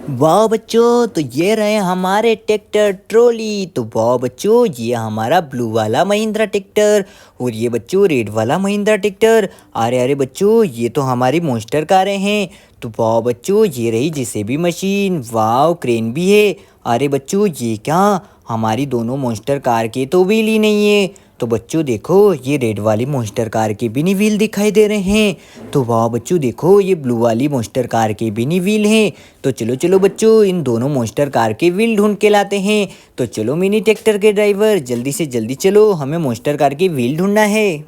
वाह बच्चों, तो ये रहे हमारे ट्रैक्टर ट्रॉली। तो वाह बच्चों, ये हमारा ब्लू वाला महिंद्रा ट्रैक्टर और ये बच्चों रेड वाला महिंद्रा ट्रैक्टर। अरे अरे बच्चों, ये तो हमारी मोस्टर कारें हैं। तो वाह बच्चों, ये रही जेसीबी मशीन, वाह क्रेन भी है। अरे बच्चों, ये क्या, हमारी दोनों मोस्टर कार के तो व्हील ही नहीं है। तो बच्चों देखो, ये रेड वाली मोस्टर कार के भी नहीं व्हील दिखाई दे रहे हैं। तो वाह बच्चों देखो, ये ब्लू वाली मोस्टर कार के भी नहीं व्हील हैं। तो चलो चलो बच्चों, इन दोनों मोस्टर कार के व्हील ढूंढ के लाते हैं। तो चलो मिनी ट्रैक्टर के ड्राइवर, जल्दी से जल्दी चलो, हमें मोस्टर कार के व्हील ढूंढना है।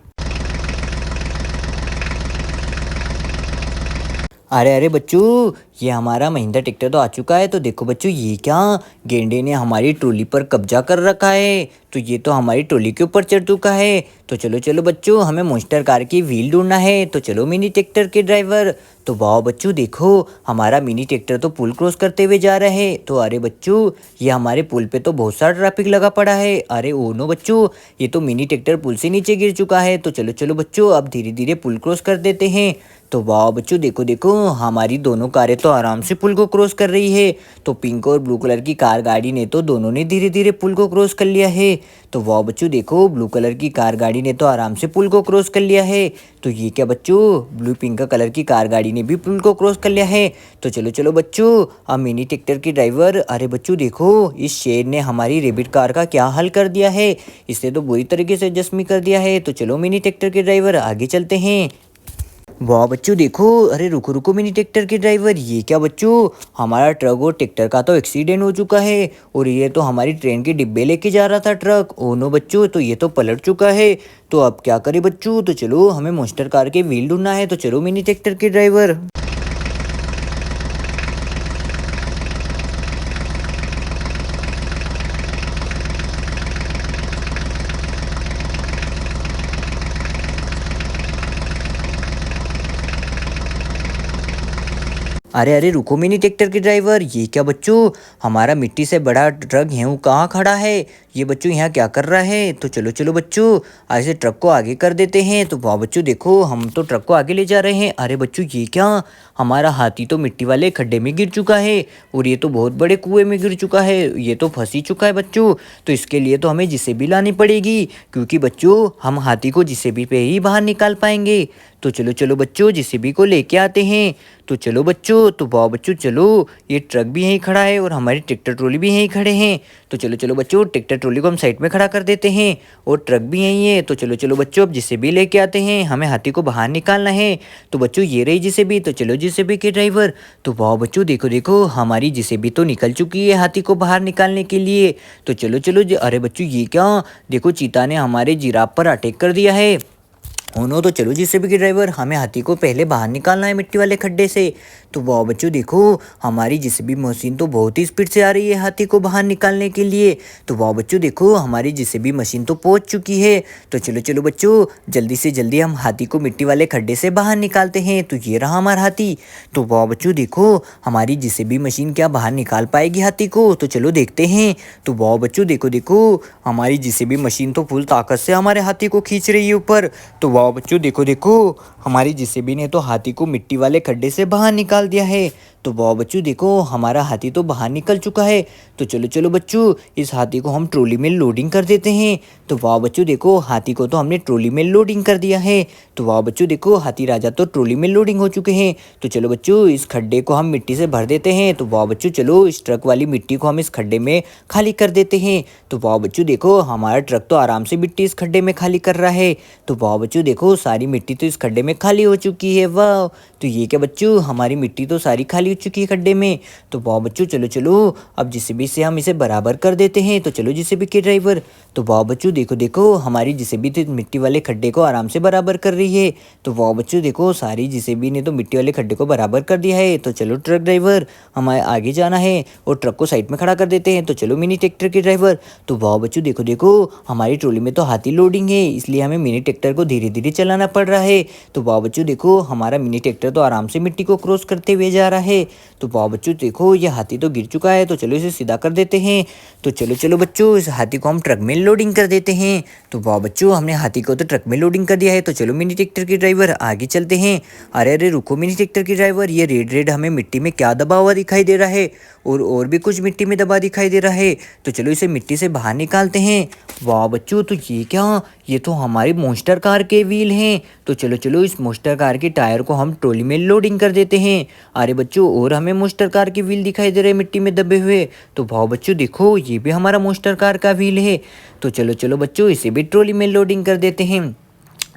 अरे अरे बच्चों, ये हमारा महिंद्रा ट्रैक्टर तो आ चुका है। तो देखो बच्चों, ये क्या, गेंडे ने हमारी ट्रॉली पर कब्जा कर रखा है। तो ये तो हमारी ट्रॉली के ऊपर चढ़ चुका है। तो चलो चलो बच्चों, हमें मोस्टर कार की व्हील ढूंढना है। तो चलो मिनी ट्रैक्टर के ड्राइवर। तो वाह बच्चों देखो, हमारा मिनी ट्रैक्टर तो पुल क्रॉस करते हुए जा रहा है। तो अरे बच्चों, ये हमारे पुल पे तो बहुत सारा ट्रैफिक लगा पड़ा है। अरे ओ नो बच्चों, ये तो मिनी ट्रैक्टर पुल से नीचे गिर चुका है। तो चलो चलो बच्चों, अब धीरे धीरे पुल क्रॉस कर देते हैं। तो वाह बच्चों देखो देखो, हमारी दोनों कारें तो आराम से पुल को क्रॉस कर रही है। तो पिंक और ब्लू कलर की कार गाड़ी ने तो दोनों ने धीरे धीरे पुल को क्रॉस कर लिया है। तो वाह बच्चों देखो, ब्लू कलर की कार गाड़ी ने तो आराम से पुल को क्रॉस कर लिया है। तो ये क्या बच्चों, ब्लू पिंक कलर की कार गाड़ी ने भी पुल को क्रॉस कर लिया है। तो चलो चलो बच्चों, अब मिनी ट्रैक्टर की ड्राइवर। अरे बच्चों देखो, इस शेर ने हमारी रेबिट कार का क्या हाल कर दिया है। इसने तो बुरी तरीके से जख्मी कर दिया है। तो चलो मिनी ट्रैक्टर के ड्राइवर, आगे चलते हैं। वाह बच्चों देखो, अरे रुको रुको मिनी ट्रैक्टर के ड्राइवर, ये क्या बच्चों, हमारा ट्रक और ट्रैक्टर का तो एक्सीडेंट हो चुका है। और ये तो हमारी ट्रेन के डिब्बे लेके जा रहा था ट्रक। ओ नो बच्चों, तो ये तो पलट चुका है। तो अब क्या करें बच्चों। तो चलो, हमें मोस्टर कार के व्हील ढूंढना है। तो चलो मिनी ट्रैक्टर के ड्राइवर। अरे अरे रुको मिनी ट्रैक्टर के ड्राइवर, ये क्या बच्चों, हमारा मिट्टी से बड़ा ट्रक गेहूँ कहाँ खड़ा है। ये बच्चों यहाँ क्या कर रहा है। तो चलो चलो बच्चों, ऐसे ट्रक को आगे कर देते हैं। तो वाह बच्चों देखो, हम तो ट्रक को आगे ले जा रहे हैं। अरे बच्चों ये क्या, हमारा हाथी तो मिट्टी वाले खड्डे में गिर चुका है। और ये तो बहुत बड़े कुएं में गिर चुका है। ये तो फंस ही चुका है बच्चों। तो इसके लिए तो हमें जेसीबी लानी पड़ेगी, क्योंकि बच्चों हम हाथी को जेसीबी पे ही बाहर निकाल पाएंगे। तो चलो चलो बच्चों, जेसीबी को लेके आते हैं। तो चलो बच्चों, तो वाह बच्चों चलो, ये ट्रक भी यहीं खड़ा है और हमारी ट्रैक्टर ट्रॉली भी यहीं खड़े हैं। तो चलो चलो बच्चों, ट्रैक्टर ट्रॉली को हम साइड में खड़ा कर देते हैं और ट्रक भी यहीं है। तो चलो चलो बच्चों, अब जेसीबी लेके आते हैं, हमें हाथी को बाहर निकालना है। तो बच्चों ये रही जेसीबी। तो चलो जेसीबी के ड्राइवर। तो वाह बच्चों देखो देखो, हमारी जेसीबी तो निकल चुकी है हाथी को बाहर निकालने के लिए। तो चलो चलो, अरे बच्चों ये क्या, देखो चीता ने हमारे जिराफ पर अटैक कर दिया है। हो नो, तो चलो जेसीबी के ड्राइवर, हमें हाथी को पहले बाहर निकालना है मिट्टी वाले खड्डे से। तो वाह बच्चों देखो, हमारी जेसीबी मशीन तो बहुत ही स्पीड से आ रही है हाथी को बाहर निकालने के लिए। तो वाह बच्चों देखो, हमारी जेसीबी मशीन तो पहुंच चुकी है। तो चलो चलो बच्चों, जल्दी से जल्दी हम हाथी को मिट्टी वाले खड्डे से बाहर निकालते हैं। तो ये रहा हमारा हाथी। तो वाह बच्चों देखो, हमारी जेसीबी मशीन क्या बाहर निकाल पाएगी हाथी को। तो चलो देखते हैं। तो वाह बच्चों देखो देखो, हमारी जेसीबी मशीन तो फुल ताकत से हमारे हाथी को खींच रही है ऊपर। तो वाह बच्चों देखो देखो, हमारी जेसीबी ने तो हाथी को मिट्टी वाले खड्डे से बाहर निकाल दिया है। तो वाह बच्चों देखो, हमारा हाथी तो बाहर निकल चुका है। तो चलो चलो बच्चों, इस हाथी को हम ट्रॉली में लोडिंग कर देते हैं। तो वाह बच्चों देखो, हाथी को तो हमने ट्रॉली में लोडिंग कर दिया है। तो वाह बच्चों देखो, हाथी राजा तो ट्रॉली में लोडिंग हो चुके हैं। तो चलो बच्चों, इस खड्डे को हम मिट्टी से भर देते हैं। तो वाह बच्चों चलो, इस ट्रक वाली मिट्टी को हम इस खड्डे में खाली कर देते हैं। तो वाह बच्चों देखो, हमारा ट्रक तो आराम से मिट्टी इस खड्डे में खाली कर रहा है। तो वाह बच्चों देखो, सारी मिट्टी तो इस खड्डे में खाली हो चुकी है। वाह, तो ये क्या बच्चों, हमारी मिट्टी तो सारी खाली हो चुकी है खड्डे में। तो वाह बच्चों चलो चलो, अब जेसीबी से हम इसे बराबर कर देते हैं। तो चलो जेसीबी के ड्राइवर। तो वाह बच्चों देखो देखो, हमारी जेसीबी तो मिट्टी वाले खड्डे को आराम से बराबर कर रही है। तो वाह बच्चों देखो, सारी जेसीबी ने तो मिट्टी वाले खड्डे को बराबर कर दिया है। तो चलो ट्रक ड्राइवर, हमें आगे जाना है और ट्रक को साइड में खड़ा कर देते हैं। तो चलो मिनी ट्रैक्टर के ड्राइवर। तो वाह बच्चों देखो देखो, हमारी ट्रॉली में तो हाथी लोडिंग है, इसलिए हमें मिनी ट्रैक्टर को धीरे धीरे चलाना पड़ रहा है। तो वाह बच्चों देखो, हमारा मिनी ट्रैक्टर तो आराम से मिट्टी को क्रॉस करते हुए जा रहा है। तो वाह बच्चों देखो ये हाथी तो गिर चुका है, तो चलो इसे सीधा कर देते हैं। तो चलो चलो बच्चों इस हाथी को हम ट्रक में लोडिंग कर देते हैं। तो वाह बच्चों हमने हाथी को तो ट्रक में लोडिंग कर दिया है। तो चलो मिनी ट्रैक्टर के ड्राइवर आगे चलते हैं। अरे अरे रुको मिनी ट्रैक्टर के ड्राइवर, ये रेड रेड हमें मिट्टी में क्या दबा हुआ दिखाई दे रहा है, और भी कुछ मिट्टी में दबा दिखाई दे रहा है। तो चलो इसे मिट्टी से बाहर निकालते हैं। वाह बच्चों तो ये क्या, ये तो हमारी मोस्टर कार के व्हील हैं। तो चलो चलो इस मोस्टर कार के टायर को हम ट्रॉली में लोडिंग कर देते हैं। अरे बच्चों और हमें मोस्टर कार के व्हील दिखाई दे रहे हैं मिट्टी में दबे हुए। तो वाह बच्चों देखो ये भी हमारा मोस्टर कार का व्हील है। तो चलो चलो बच्चों इसे भी ट्रॉली में लोडिंग कर देते हैं।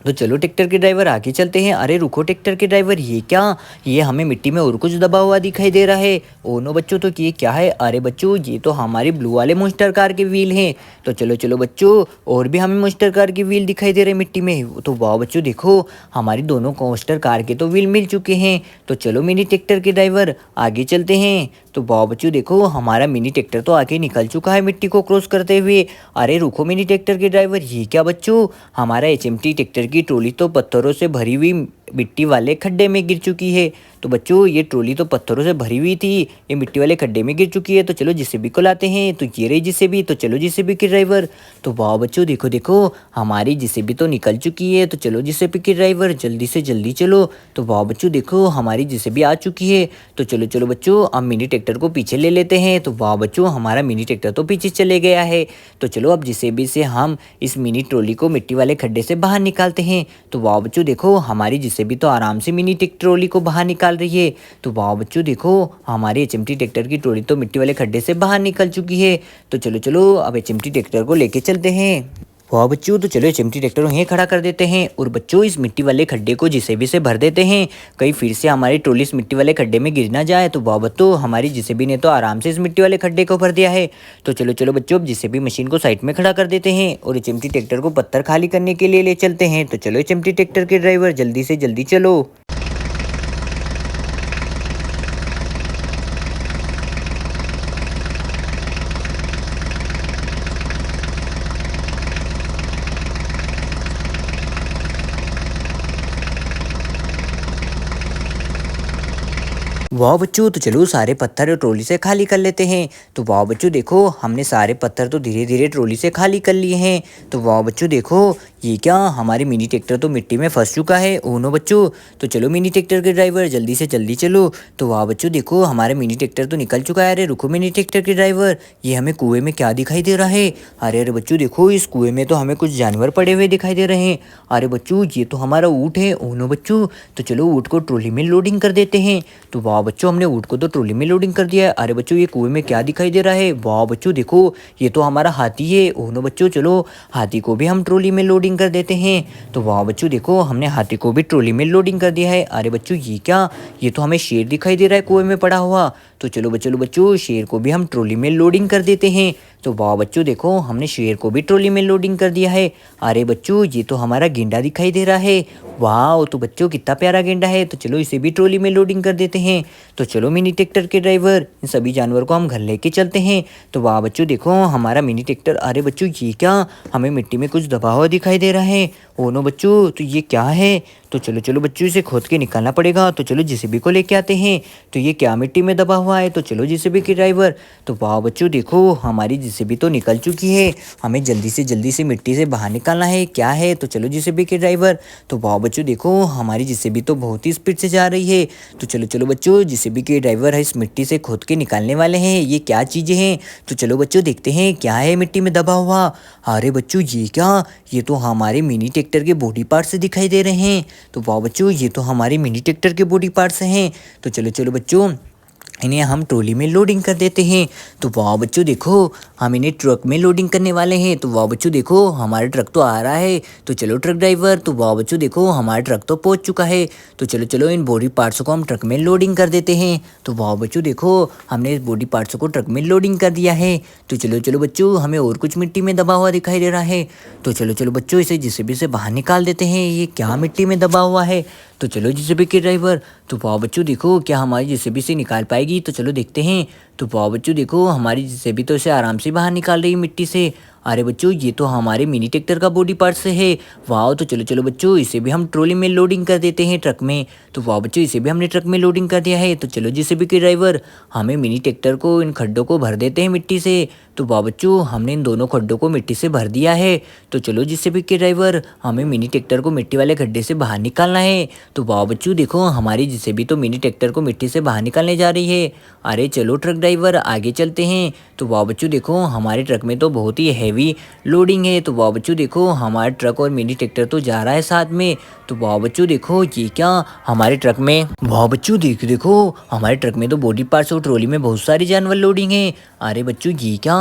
तो चलो ट्रैक्टर के ड्राइवर आगे चलते हैं। अरे रुको ट्रैक्टर के ड्राइवर, ये क्या, ये हमें मिट्टी में और कुछ दबा हुआ दिखाई दे रहा है। ओ नो बच्चों तो ये क्या है, अरे बच्चों ये तो हमारे ब्लू वाले मोस्टर कार के व्हील हैं। तो चलो चलो बच्चों और भी हमें मोस्टर कार के व्हील दिखाई दे रहे हैं मिट्टी में। तो वाह बच्चों देखो हमारी दोनों मोस्टर कार के तो व्हील मिल चुके हैं। तो चलो मिनी ट्रैक्टर के ड्राइवर आगे चलते हैं। तो वाह बच्चों देखो हमारा मिनी ट्रैक्टर तो आगे निकल चुका है मिट्टी को क्रॉस करते हुए। अरे रुको मिनी ट्रैक्टर के ड्राइवर, ये क्या बच्चों, हमारा एचएमटी ट्रैक्टर की ट्रॉली तो पत्थरों से भरी हुई मिट्टी वाले खड्डे में गिर चुकी है। तो बच्चों ये ट्रॉली तो पत्थरों से भरी हुई थी, ये मिट्टी वाले खड्डे में गिर चुकी है। तो चलो जेसीबी को लाते हैं। तो ये रही जेसीबी। तो चलो जेसीबी के ड्राइवर। तो वाह बच्चों देखो देखो हमारी जेसीबी तो निकल चुकी है। तो चलो जेसीबी के ड्राइवर जल्दी से जल्दी चलो। तो वाह बच्चों देखो हमारी जेसीबी आ चुकी है। तो चलो चलो बच्चों अब मिनी ट्रैक्टर को पीछे ले लेते हैं। तो वाह बच्चों हमारा मिनी ट्रैक्टर तो पीछे चले गया है। तो चलो अब जेसीबी से हम इस मिनी ट्रॉली को मिट्टी वाले खड्डे से बाहर निकालते हैं। तो वाह बच्चों देखो हमारी जेसीबी तो आराम से मिनी ट्रॉली को बाहर निकाल रही है। तो वाह बच्चों देखो हमारे एचएमटी ट्रैक्टर की ट्रॉली तो मिट्टी वाले खड्डे से बाहर निकल चुकी है। तो चलो चलो अब एचएमटी ट्रैक्टर को लेके चलते हैं। वाह बच्चों तो चलो एचएमटी ट्रैक्टर यहीं खड़ा कर देते हैं। और बच्चों इस मिट्टी वाले खड्डे को जेसीबी से भर देते हैं, कहीं फिर से हमारी ट्रॉली इस मिट्टी वाले खड्डे में गिर ना जाए। तो वाह बच्चों हमारी जेसीबी ने तो आराम से इस मिट्टी वाले खड्डे को भर दिया है। तो चलो चलो बच्चों अब जेसीबी मशीन को साइड में खड़ा कर देते हैं और एचएमटी ट्रैक्टर को पत्थर खाली करने के लिए ले चलते हैं। तो चलो एचएमटी ट्रैक्टर के ड्राइवर जल्दी से जल्दी चलो। वाह बच्चों तो चलो सारे पत्थर ट्रॉली से खाली कर लेते हैं। तो वाह बच्चों देखो हमने सारे पत्थर तो धीरे धीरे ट्रॉली से खाली कर लिए हैं। तो वाह बच्चों देखो ये क्या, हमारी मिनी ट्रैक्टर तो मिट्टी में फंस चुका है। ओ नो बच्चों, तो चलो मिनी ट्रैक्टर के ड्राइवर जल्दी से जल्दी चलो। तो वाह बच्चों देखो हमारा मिनी ट्रैक्टर तो निकल चुका है। अरे रुको मिनी ट्रैक्टर के ड्राइवर, ये हमें कुएं में क्या दिखाई दे रहा है। अरे अरे बच्चों देखो इस कुएं में तो हमें कुछ जानवर पड़े हुए दिखाई दे रहे हैं। अरे बच्चों ये तो हमारा ऊँट है। ओ नो बच्चों, तो चलो ऊँट को ट्रॉली में लोडिंग कर देते हैं। तो वाह बच्चों हमने ऊँट को तो ट्रॉली में लोडिंग कर दिया है। अरे बच्चों ये कुएं में क्या दिखाई दे रहा है। वाह बच्चों देखो ये तो हमारा हाथी है। ओ नो बच्चों चलो हाथी को भी हम ट्रॉली में लोडिंग कर देते हैं। तो वाह बच्चों देखो हमने हाथी को भी ट्रॉली में लोडिंग कर दिया है। अरे बच्चों ये क्या, ये तो हमें शेर दिखाई दे रहा है कुएं में पड़ा हुआ। तो चलो बच्चों शेर को भी हम ट्रॉली में लोडिंग कर देते हैं। तो वाह बच्चों देखो हमने शेर को भी ट्रॉली में लोडिंग कर दिया है। अरे बच्चों ये तो हमारा गेंडा दिखाई दे रहा है। वाह तो बच्चों कितना प्यारा गेंडा है। तो चलो इसे भी ट्रॉली में लोडिंग कर देते हैं। तो चलो मिनी ट्रैक्टर के ड्राइवर इन सभी जानवर को हम घर लेके चलते हैं। तो वाह बच्चों देखो हमारा मिनी ट्रैक्टर, अरे बच्चों ये क्या, हमें मिट्टी में कुछ दबा हुआ दिखाई दे रहा है। ओ नो बच्चों तो ये क्या है। तो चलो चलो बच्चों इसे खोद के निकालना पड़ेगा। तो चलो जेसीबी को लेके आते हैं। तो ये क्या मिट्टी में दबा हुआ है। तो चलो जेसीबी के ड्राइवर। तो वाह बच्चों देखो हमारी जेसीबी तो निकल चुकी है, हमें जल्दी से मिट्टी से बाहर निकालना है। क्या है। तो चलो जेसीबी के ड्राइवर। तो वाह बच्चों देखो हमारी जेसीबी तो बहुत ही स्पीड से जा रही है। तो चलो चलो बच्चों जेसीबी के ड्राइवर है इस मिट्टी से खोद के निकालने वाले हैं। ये क्या चीज़ें हैं। तो चलो बच्चों देखते हैं क्या है मिट्टी में दबा हुआ। अरे बच्चों ये क्या, ये तो हमारे मिनी ट्रैक्टर के बॉडी पार्ट से दिखाई दे रहे हैं। तो वाह बच्चों ये तो हमारे मिनी ट्रैक्टर के बॉडी पार्ट्स हैं। तो चलो चलो बच्चों इन्हें हम ट्रॉली में लोडिंग कर देते हैं। तो वाह बच्चों देखो हम इन्हें ट्रक में लोडिंग करने वाले हैं। तो वाह बच्चों देखो हमारा ट्रक तो आ रहा है। तो चलो ट्रक ड्राइवर। तो वाह बच्चों देखो हमारा ट्रक तो पहुंच चुका है। तो चलो चलो इन बॉडी पार्ट्स को हम ट्रक में लोडिंग कर देते हैं। तो वाह बच्चों देखो हमने इस बॉडी पार्ट्स को ट्रक में लोडिंग कर दिया है। तो चलो चलो बच्चों हमें और कुछ मिट्टी में दबा हुआ दिखाई दे रहा है। तो चलो चलो बच्चों इसे जेसीबी से बाहर निकाल देते हैं। ये क्या मिट्टी में दबा हुआ है। तो चलो जेसीबी के ड्राइवर। तो वाह बच्चों देखो क्या हमारी जेसीबी से निकाल पाएगी। तो चलो देखते हैं। तो वाह बच्चों देखो हमारी जेसीबी तो इसे आराम से बाहर निकाल रही है मिट्टी से। अरे बच्चों ये तो हमारे मिनी ट्रैक्टर का बॉडी पार्ट से है। वाह, तो चलो चलो बच्चों इसे भी हम ट्रॉली में लोडिंग कर देते हैं ट्रक में। तो वाह बच्चों इसे भी हमने ट्रक में लोडिंग कर दिया है। तो चलो जेसीबी के ड्राइवर हमें मिनी ट्रैक्टर को इन खड्डों को भर देते हैं मिट्टी से। तो वाह बच्चों हमने इन दोनों खड्डों को मिट्टी से भर दिया है। तो चलो जेसीबी के ड्राइवर हमें मिनी ट्रैक्टर को मिट्टी वाले गड्ढे से बाहर निकालना है। तो वाह बच्चों देखो हमारी जेसीबी तो मिनी ट्रैक्टर को मिट्टी से बाहर निकालने जा रही है। अरे चलो ट्रक ड्राइवर आगे चलते हैं। तो वाह बच्चों देखो हमारे ट्रक में तो बहुत ही हैवी लोडिंग है। तो वाह बच्चों देखो हमारा ट्रक और मिनी ट्रैक्टर तो जा रहा है साथ में। तो वाह बच्चों देखो ये क्या हमारे ट्रक में, वाह बच्चों देखो हमारे ट्रक में तो बॉडी पार्ट्स और ट्रॉली में बहुत सारी जानवर लोडिंग है। अरे बच्चों ये क्या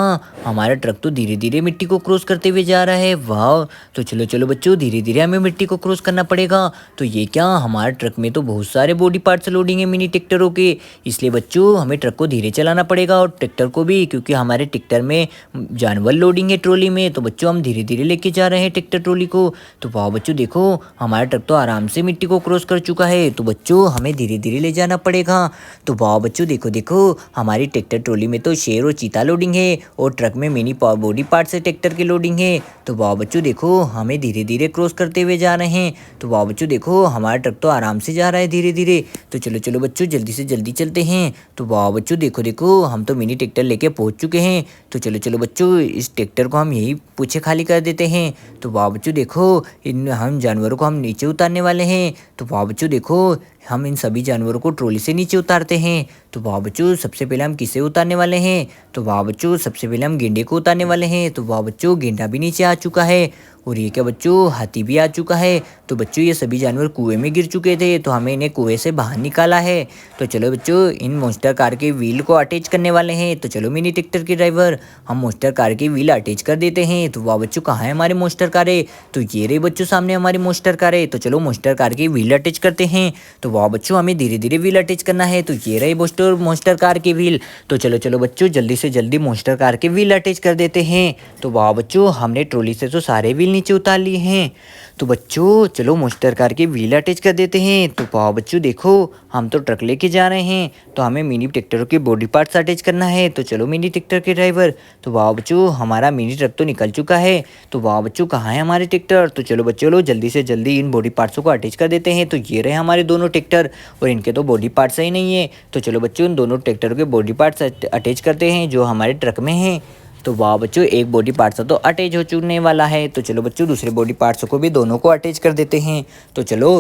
हमारा ट्रक तो धीरे धीरे मिट्टी को क्रॉस करते हुए जा रहा है। वाह, तो चलो चलो बच्चों धीरे धीरे हमें मिट्टी को क्रॉस करना पड़ेगा। तो ये क्या हमारे ट्रक में तो बहुत सारे बॉडी पार्ट्स लोडिंग है मिनी ट्रैक्टरों के, इसलिए बच्चों हमें ट्रक को धीरे चलाना पड़ेगा और ट्रैक्टर को भी, क्योंकि हमारे ट्रैक्टर में जानवर लोडिंग है ट्रॉली में। तो बच्चों हम धीरे धीरे लेके जा रहे हैं ट्रैक्टर ट्रॉली को। तो वाह बच्चों देखो हमारा ट्रक तो आराम से मिट्टी को क्रॉस कर चुका है। तो बच्चों हमें धीरे धीरे ले जाना पड़ेगा। तो वाह बच्चों देखो देखो हमारी ट्रैक्टर ट्रॉली में तो शेर और चीता लोडिंग है और ट्रक में मिनी बॉडी पार्ट से ट्रैक्टर की लोडिंग है। तो वाह बच्चों देखो हमें धीरे धीरे क्रॉस करते हुए जा रहे हैं। तो वाह बच्चों देखो हमारा ट्रक तो आराम से जा रहा है धीरे धीरे। तो चलो चलो बच्चों जल्दी से जल्दी चलते हैं। तो वाह बच्चों देखो देखो हम तो मिनी ट्रैक्टर लेके पहुंच चुके हैं। तो चलो चलो बच्चों इस ट्रैक्टर को हम यही पीछे खाली कर देते हैं। तो वाह बच्चों देखो इन हम जानवरों को हम नीचे उतारने वाले हैं। तो वाह बच्चों देखो हम इन सभी जानवरों को ट्रॉली से नीचे उतारते हैं। तो वाह बच्चों सबसे पहले हम किसे उतारने वाले हैं? तो वाह बच्चों सबसे पहले हम गेंडे को उतारने वाले हैं। तो वाह बच्चों गेंडा भी नीचे आ चुका है और ये क्या बच्चों हाथी भी आ चुका है। तो बच्चों ये सभी जानवर कुएं में गिर चुके थे, तो हमें इन्हें कुएं से बाहर निकाला है। तो चलो बच्चों इन मोस्टर कार के व्हील को अटैच करने वाले हैं। तो चलो मिनी ट्रैक्टर के ड्राइवर हम मोस्टर कार के व्हील अटैच कर देते हैं। तो वाह बच्चों कहाँ है हमारे मोस्टर कारें? तो ये रही बच्चों सामने हमारी मोस्टर कारें। तो चलो मोस्टर कार के व्हील अटैच करते हैं। तो वाह बच्चों हमें धीरे धीरे व्हील अटैच करना है। तो ये रहे मोस्टर कार के व्हील। तो चलो चलो बच्चों जल्दी से जल्दी मोस्टर कार के व्हील अटैच कर देते हैं। तो वाह बच्चों हमने ट्रॉली से तो सारे व्हील नीचे उतार लिए हैं। तो बच्चों चलो मोस्टर कार के व्हील अटैच कर देते हैं। तो वाह बच्चों देखो हम तो ट्रक लेके जा रहे हैं, तो हमें मिनी ट्रैक्टर के बॉडी पार्ट्स अटैच करना है। तो चलो मिनी ट्रैक्टर के ड्राइवर। तो वाह बच्चों हमारा मिनी ट्रक तो निकल चुका है। तो वाह बच्चों कहाँ है हमारे ट्रैक्टर? तो चलो बच्चों लो जल्दी से जल्दी इन बॉडी पार्ट्सों को अटैच कर देते हैं। तो ये रहे हमारे दोनों ट्रैक्टर और इनके तो बॉडी पार्ट्स ही नहीं है। तो चलो बच्चों इन दोनों ट्रैक्टर के बॉडी पार्ट्स अटैच करते हैं जो हमारे ट्रक में हैं। तो वाह बच्चों एक बॉडी पार्ट्स तो अटैच हो चुकने वाला है। तो चलो बच्चों दूसरे बॉडी पार्ट्स को भी दोनों को अटैच कर देते हैं। तो चलो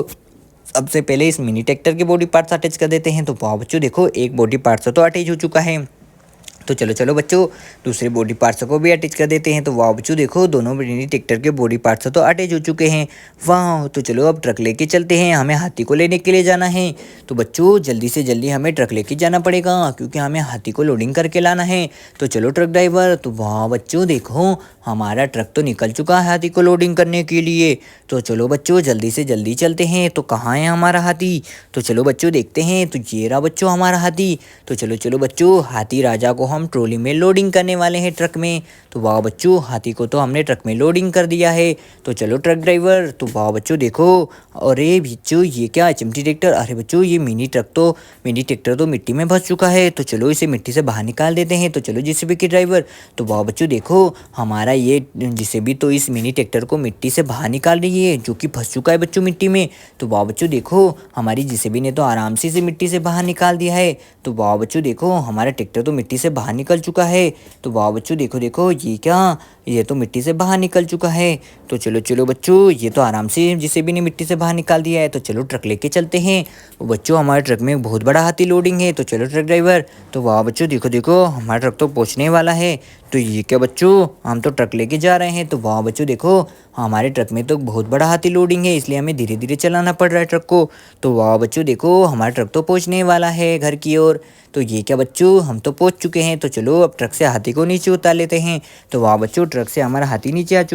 सबसे पहले इस मिनी ट्रैक्टर के बॉडी पार्ट्स अटैच कर देते हैं। तो वाह बच्चों देखो एक बॉडी पार्ट्स तो अटैच हो चुका है। तो चलो चलो बच्चों दूसरे बॉडी पार्ट्स को भी अटैच कर देते हैं। तो वाह बच्चों देखो दोनों मिनी ट्रैक्टर के बॉडी पार्ट्स तो अटैच हो चुके हैं। वाह, तो चलो अब ट्रक लेके चलते हैं, हमें हाथी को लेने के लिए जाना है। तो बच्चों जल्दी से जल्दी हमें ट्रक लेके जाना पड़ेगा क्योंकि हमें हाथी को लोडिंग करके लाना है। तो चलो ट्रक ड्राइवर। तो वाह बच्चों देखो हमारा ट्रक तो निकल चुका है हाथी को लोडिंग करने के लिए। तो चलो बच्चों जल्दी से जल्दी चलते हैं। तो कहाँ है हमारा हाथी? तो चलो बच्चों देखते हैं। तो ये रहा बच्चों हमारा हाथी। तो चलो चलो बच्चों हाथी राजा को हम ट्रॉली में लोडिंग करने वाले हैं ट्रक में। तो वाह बच्चों हाथी को तो हमने ट्रक में लोडिंग कर दिया है। तो चलो ट्रक ड्राइवर। तो वाह बच्चों देखो अरे बच्चों ये क्या चिमटी ट्रैक्टर? अरे बच्चों ये मिनी ट्रैक्टर तो मिट्टी में फंस चुका है। तो चलो इसे मिट्टी से बाहर निकाल देते हैं। तो चलो जेसीबी के ड्राइवर। तो वाह बच्चों देखो हमारा ये जेसीबी तो इस मिनी ट्रैक्टर को मिट्टी से बाहर निकाल रही है जो कि फंस चुका है बच्चों मिट्टी में। तो वाह बच्चों देखो हमारी जेसीबी ने तो आराम से इसे मिट्टी से बाहर निकाल दिया है। तो वाह बच्चों देखो हमारा ट्रैक्टर तो मिट्टी से बाहर निकल चुका है। तो वाह बच्चों देखो देखो ये क्या, ये तो मिट्टी से बाहर निकल चुका है। तो चलो चलो बच्चों ये तो आराम से जेसीबी ने मिट्टी से बाहर निकाल दिया है। तो चलो ट्रक लेके चलते हैं। बच्चों हमारे ट्रक में बहुत बड़ा हाथी लोडिंग है। तो चलो ट्रक ड्राइवर। तो वाह बच्चों देखो देखो हमारा ट्रक तो पहुंचने वाला है। तो ये क्या बच्चों हम तो ट्रक लेके जा रहे हैं। तो वाह बच्चों देखो हमारे ट्रक में तो बहुत बड़ा हाथी लोडिंग है, इसलिए हमें धीरे धीरे चलाना पड़ रहा है ट्रक को। तो वाह बच्चों देखो हमारा ट्रक तो पहुंचने वाला है घर की ओर। तो ये क्या बच्चों हम तो पहुंच चुके हैं। तो चलो अब ट्रक से हाथी को नीचे उतार लेते हैं। तो वाह बच्चों ट्रक से हमारा हाथी नीचे आ चुका